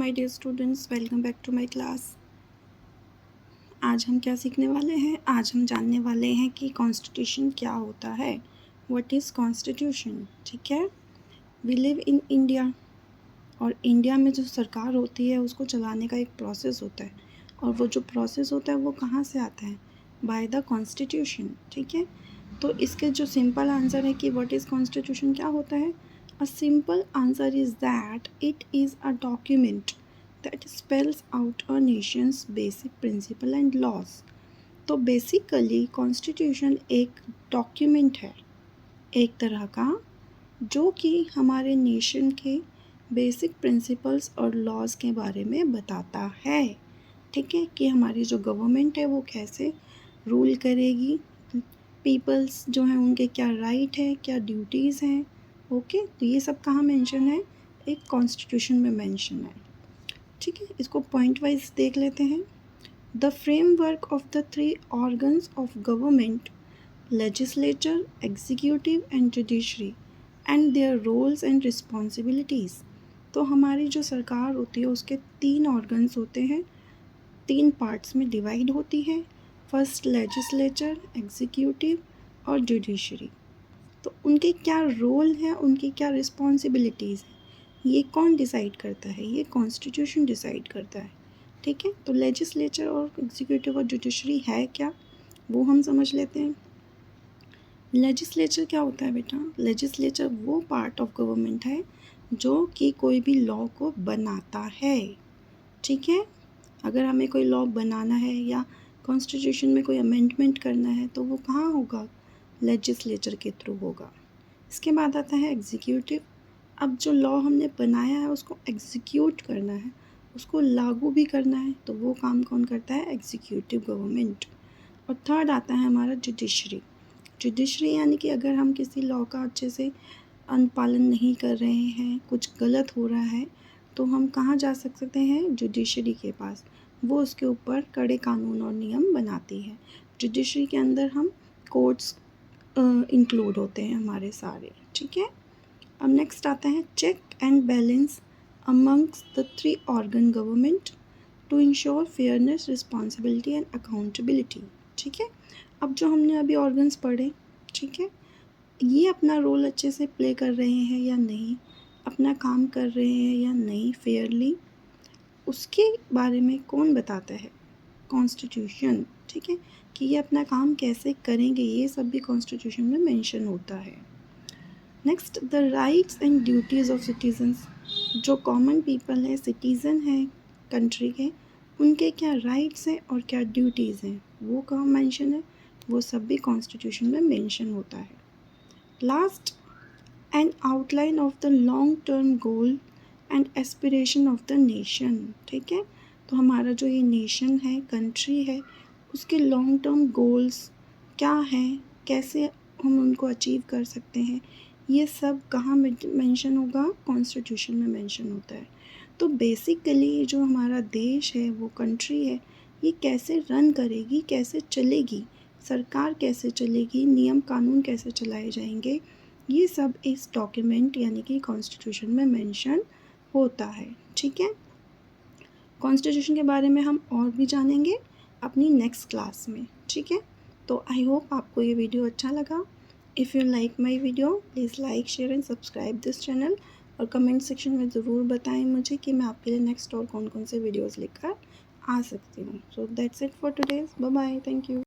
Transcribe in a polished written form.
My dear students, welcome back to my class. आज हम क्या सीखने वाले हैं? आज हम जानने वाले हैं कि कॉन्स्टिट्यूशन क्या होता है। What is constitution? ठीक है। वी लिव इन इंडिया और इंडिया में जो सरकार होती है उसको चलाने का एक प्रोसेस होता है, और वो जो प्रोसेस होता है वो कहाँ से आता है? By the constitution. ठीक है। तो इसके जो सिंपल आंसर है कि व्हाट इज़ कॉन्स्टिट्यूशन क्या होता है? A simple answer is that it is a document that spells out a nation's basic principle and laws. तो बेसिकली कॉन्स्टिट्यूशन एक डॉक्यूमेंट है, एक तरह का, जो कि हमारे नेशन के बेसिक प्रिंसिपल्स और लॉज के बारे में बताता है। ठीक है, कि हमारी जो गवर्नमेंट है वो कैसे रूल करेगी, पीपल्स जो हैं उनके क्या राइट है, क्या ड्यूटीज़ हैं। ओके, तो ये सब कहाँ मेंशन है? एक कॉन्स्टिट्यूशन में मेंशन है। ठीक है, इसको पॉइंट वाइज देख लेते हैं। The framework of the three organs of government, legislature, executive and judiciary, and their roles and responsibilities. तो हमारी जो सरकार होती है उसके 3 ऑर्गन्स होते हैं, 3 पार्ट्स में डिवाइड होती है। फर्स्ट लेजिस्लेचर, एग्जीक्यूटिव और जुडिशरी। तो उनके क्या रोल हैं, उनकी क्या रिस्पॉन्सिबिलिटीज़ हैं, ये कौन डिसाइड करता है? ये कॉन्स्टिट्यूशन डिसाइड करता है। ठीक है, तो लेजिस्लेचर और एग्जीक्यूटिव और जुडिशरी है क्या, वो हम समझ लेते हैं। लेजिस्लेचर क्या होता है बेटा? लेजिस्लेचर वो पार्ट ऑफ गवर्नमेंट है जो कि कोई भी लॉ को बनाता है। ठीक है, अगर हमें कोई लॉ बनाना है या कॉन्स्टिट्यूशन में कोई अमेंडमेंट करना है तो वो कहाँ होगा? लेजिस्लेचर के थ्रू होगा। इसके बाद आता है एग्जीक्यूटिव। अब जो लॉ हमने बनाया है उसको एग्जीक्यूट करना है, उसको लागू भी करना है, तो वो काम कौन करता है? Executive government. और थर्ड आता है हमारा जुडिशरी। जुडिशरी यानी कि अगर हम किसी लॉ का अच्छे से अनुपालन नहीं कर रहे हैं, कुछ गलत हो रहा है, तो हम कहाँ जा सकते हैं? जुडिशरी के पास। वो उसके ऊपर कड़े कानून और नियम बनाती है। जुडिशरी के अंदर हम कोर्ट्स इंक्लूड होते हैं हमारे सारे। ठीक है। अब नेक्स्ट आता है check and balance amongst the 3 organ government to ensure fairness, responsibility and accountability. ठीक है, अब जो हमने अभी ऑर्गन्स पढ़े, ठीक है, ये अपना रोल अच्छे से प्ले कर रहे हैं या नहीं, अपना काम कर रहे हैं या नहीं फेयरली, उसके बारे में कौन बताता है? कॉन्स्टिट्यूशन। ठीक है, कि ये अपना काम कैसे करेंगे, ये सब भी कॉन्स्टिट्यूशन में मेंशन होता है। Next, the rights and duties of citizens. जो कॉमन पीपल है, सिटीज़न है कंट्री के, उनके क्या राइट्स हैं और क्या ड्यूटीज़ हैं, वो कहाँ मेंशन है? वो सब भी कॉन्स्टिट्यूशन में मेंशन होता है। Last, N outline of the long term goal and aspiration of the nation. ठीक है, तो हमारा जो ये नेशन है, कंट्री है, उसके लॉन्ग टर्म गोल्स क्या हैं, कैसे हम उनको अचीव कर सकते हैं, ये सब कहाँ मेंशन होगा? कॉन्स्टिट्यूशन में मेंशन होता है। तो बेसिकली जो हमारा देश है, वो कंट्री है, ये कैसे रन करेगी, कैसे चलेगी, सरकार कैसे चलेगी, नियम कानून कैसे चलाए जाएंगे, ये सब इस डॉक्यूमेंट यानी कि कॉन्स्टिट्यूशन में मेंशन होता है। ठीक है, कॉन्स्टिट्यूशन के बारे में हम और भी जानेंगे अपनी नेक्स्ट क्लास में। ठीक है, तो आई होप आपको ये वीडियो अच्छा लगा। If you like my video, please like, share and subscribe this channel, और कमेंट सेक्शन में ज़रूर बताएं मुझे कि मैं आपके लिए नेक्स्ट और कौन कौन से वीडियोज़ लेकर आ सकती हूँ। So that's it for today. Bye bye, thank you.